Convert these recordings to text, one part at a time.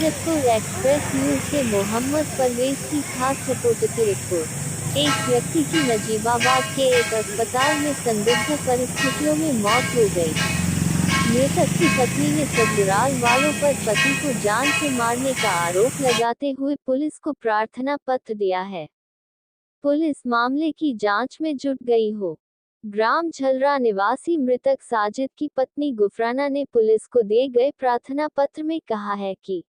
Bharatpur express news से मोहम्मद परवेज की खास रिपोर्ट की रिपोर्ट। एक व्यक्ति की नजीबाबाद के एक अस्पताल में संदिग्ध परिस्थितियों में मौत हो गई। मृतक की पत्नी ने ससुराल वालों पर पति को जान से मारने का आरोप लगाते हुए पुलिस को प्रार्थना पत्र दिया है। पुलिस मामले की जांच में जुट गई हो। ग्राम झलरा निवासी मृतक साजिद की पत्नी गुफराना ने पुलिस को दिए गए प्रार्थना पत्र में कहा है कि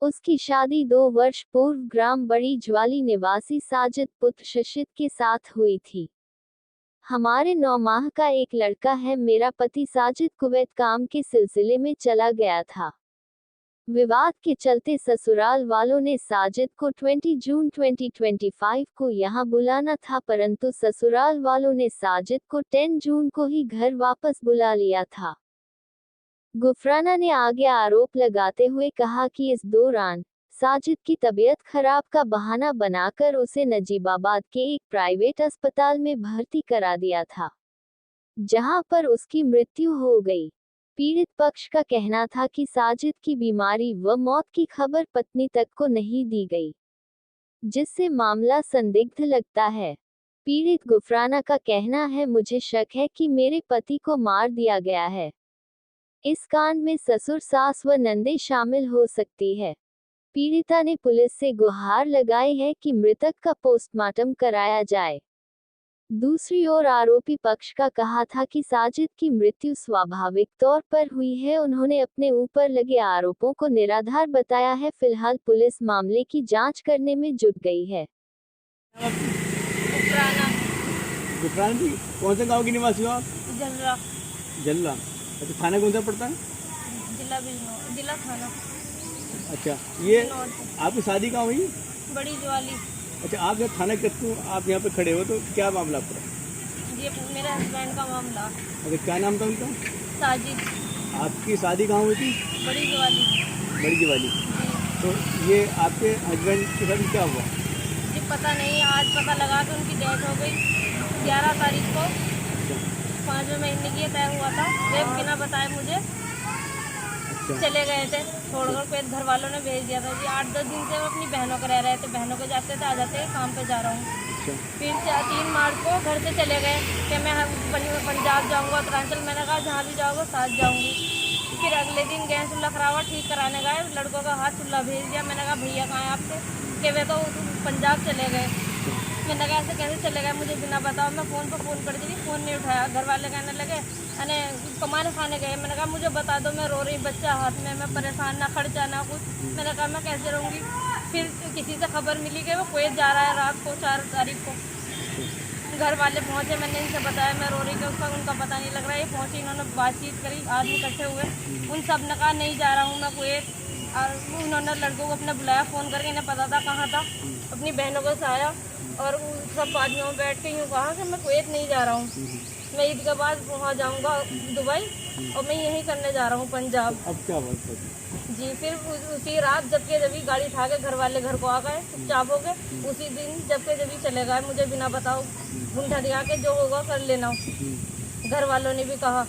उसकी शादी 2 वर्ष पूर्व ग्राम बड़ी ज्वाली निवासी साजिद पुत्र शशिद के साथ हुई थी। हमारे 9 माह का एक लड़का है। मेरा पति साजिद कुवैत काम के सिलसिले में चला गया था। विवाद के चलते ससुराल वालों ने साजिद को 20 जून 2025 को यहां बुलाना था, परंतु ससुराल वालों ने साजिद को 10 जून को ही घर वापस बुला लिया था। गुफराना ने आगे आरोप लगाते हुए कहा कि इस दौरान साजिद की तबीयत खराब का बहाना बनाकर उसे नजीबाबाद के एक प्राइवेट अस्पताल में भर्ती करा दिया था, जहां पर उसकी मृत्यु हो गई। पीड़ित पक्ष का कहना था कि साजिद की बीमारी व मौत की खबर पत्नी तक को नहीं दी गई, जिससे मामला संदिग्ध लगता है। पीड़ित गुफराना का कहना है, मुझे शक है कि मेरे पति को मार दिया गया है। इस कांड में ससुर, सास व नंदे शामिल हो सकती है। पीड़िता ने पुलिस से गुहार लगाई है कि मृतक का पोस्टमार्टम कराया जाए। दूसरी ओर आरोपी पक्ष का कहा था कि साजिद की मृत्यु स्वाभाविक तौर पर हुई है। उन्होंने अपने ऊपर लगे आरोपों को निराधार बताया है। फिलहाल पुलिस मामले की जांच करने में जुट गई है। गुफराना जी, कौन से गांव की निवासी हो आप? जलरा। जल्ला। अच्छा, थाना कौन सा पड़ता है? जिला थाना। अच्छा, ये बिजनौर। आपकी शादी कहाँ हुई? बड़ी ज्वाली। अच्छा, आप जब थाना कत्तू आप यहाँ पे खड़े हो तो क्या मामला आपका? ये मेरे हस्बैंड का मामला। अच्छा, क्या नाम था उनका? साजिद। आपकी शादी कहाँ हुई थी? बड़ी ज्वाली। बड़ी दिवाली। तो ये आपके हस्बैंड के साथ क्या हुआ? जी पता नहीं, आज पता लगा कि उनकी डेथ हो गई 11 तारीख को। 5वें महीने की तय हुआ था। वे बिना बताए मुझे चले गए थे, छोड़कर फिर घर वालों ने भेज दिया था जी। 8-10 दिन से वो अपनी बहनों के रह रहे थे। बहनों के जाते थे, आ जाते काम पे जा रहा हूँ। फिर 3 मार्च को घर से चले गए कि मैं पंजाब जाऊँगा, उत्तरांचल। मैंने कहा जहाँ भी जाओगे साथ जाऊँगी। फिर अगले दिन गए चूल्हा खराबा ठीक कराने गए, लड़कों का हाथ चूल्हा भेज दिया। मैंने कहा भैया कहाँ हैं आपसे? कि वे तो पंजाब चले गए। मैंने कहा ऐसे कैसे चले गए मुझे बिना बताओ? मैं फ़ोन पर फ़ोन कर दी, फ़ोन नहीं उठाया। घर वाले कहने लगे अने कमाने खाने गए। मैंने कहा मुझे बता दो, मैं रो रही, बच्चा हाथ में, मैं परेशान, ना खर्चा ना कुछ। मैंने कहा मैं कैसे रहूँगी? फिर किसी से खबर मिली कि वो कुवैत जा रहा है रात को 4 तारीख को। घर वाले पहुँचे, मैंने इनसे बताया मैं रो रही कि उसका उनका पता नहीं लग रहा है। ये पहुँचे, इन्होंने बातचीत करी, आदमी इकट्ठे हुए। उन सब ने कहा नहीं जा रहा हूँ मैं कुवैत। और उन्होंने लड़कों को अपने बुलाया फ़ोन करके, इन्हें पता था कहाँ था। अपनी बहनों को सहाया और सब आदमियों में बैठ के यूँ कहा कि मैं कुवैत नहीं जा रहा हूँ, मैं ईद के बाद वहाँ जाऊँगा दुबई और मैं यहीं करने जा रहा हूँ पंजाब। अब क्या बात है? जी फिर उसी रात जबकि जब गाड़ी उठा के घर वाले घर को आ गए, चुपचाप हो गए। उसी दिन जबकि जब चले गए, मुझे बिना बताओ ढूंढा दिया के जो होगा कर लेना। घर वालों ने भी कहा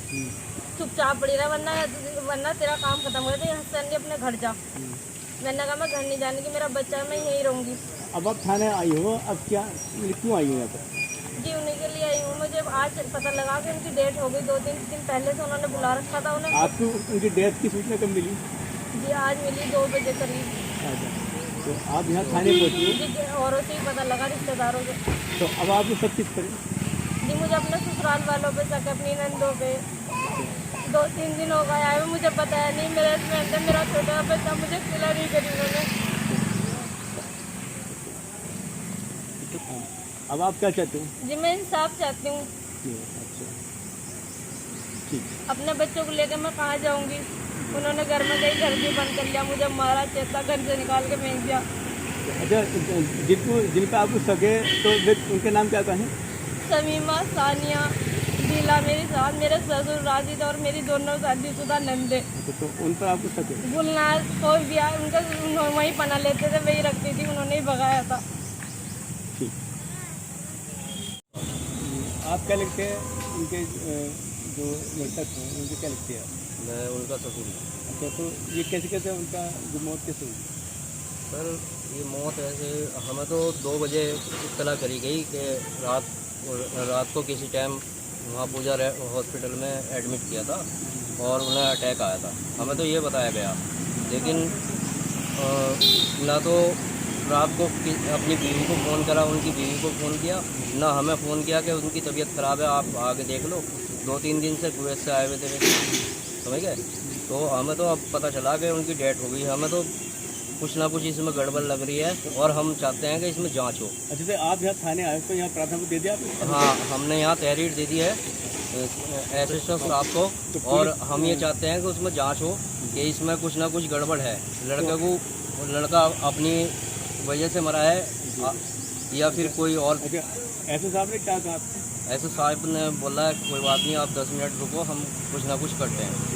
चुपचाप पड़ी रहा, वरना तेरा काम खत्म हो जाए, यहाँ से अपने घर जा। मैंने कहा मैं घर नहीं जाने की, मेरा बच्चा है, मैं यहीं रहूँगी। अब आप थाने आई हो, अब क्या क्यों आई हो यहाँ पर? जी उन्हीं के लिए आई हूँ। मुझे आज पता लगा कि उनकी डेट हो गई। 2-3 दिन पहले से उन्होंने बुला रखा था उन्हें। आपको उनकी डेथ की सूचना कब मिली? जी आज मिली 2 बजे करीब। अच्छा, तो आप यहाँ थाने पहुँची हो? जी औरों से ही पता लगा, रिश्तेदारों से। तो अब आपको सब किस करें? जी मुझे अपने ससुराल वालों पे शक, अपनी नंदों पे। 2-3 दिन हो गए आए, मुझे पता है नहीं। मेरे हस्बैंड है, मेरा छोटा बच्चा, मुझे खिला नहीं करी उन्होंने। अब आप क्या चाहते हो? जी मैं इंसाफ चाहती हूँ। अच्छा, ठीक। अपने बच्चों को लेकर मैं कहाँ जाऊँगी? उन्होंने घर में गई, घर भी बंद कर लिया, मुझे मारा, चेता, घर से निकाल के फेंक दिया। अच्छा, जिन पे आपको सगे तो उनके नाम क्या कहें? समीमा, सानिया, नीला मेरी साथ, मेरे ससुर राजिद और मेरी दोनों शादीशुदा नंदे। अच्छा, तो उन पर आपको सगे? गुलनाज कोई भी उनका वहीं पना लेते थे, वहीं रखती थी, उन्होंने ही भगाया था। ठीक। आप क्या लिखते हैं उनके जो मृतक हैं, उनके क्या लिखते हैं? मैं उनका ससुर हूँ। अच्छा, तो ये कैसे कैसे उनका जो मौत कैसे हुई? सर ये मौत ऐसे हमें तो 2 बजे इत्तला करी गई कि रात को किसी टाइम वहाँ पूजा हॉस्पिटल में एडमिट किया था और उन्हें अटैक आया था, हमें तो ये बताया गया। लेकिन ना तो रात को अपनी बीवी को फ़ोन करा, उनकी बीवी को फ़ोन किया, ना हमें फ़ोन किया कि उनकी तबीयत ख़राब है, आप आके देख लो। 2-3 दिन से कुवैत से आए हुए थे, समझ गए। तो हमें तो अब पता चला कि उनकी डेथ हो गई। हमें तो कुछ ना कुछ इसमें गड़बड़ लग रही है और हम चाहते हैं कि इसमें जांच हो। अच्छा, तो आप यहाँ थाने आए तो यहाँ प्रार्थना को दे दिया आपने? हाँ, हमने यहाँ तहरीर दे दी है एसएसओ साहब को, और हम ये चाहते हैं कि उसमें जांच हो कि इसमें कुछ ना कुछ गड़बड़ है। लड़का अपनी वजह से मरा है या फिर कोई और। अच्छा, ऐसे साहब ने क्या कहा? ऐसे साहब ने बोला है कोई बात नहीं, आप 10 मिनट रुको, हम कुछ ना कुछ करते हैं।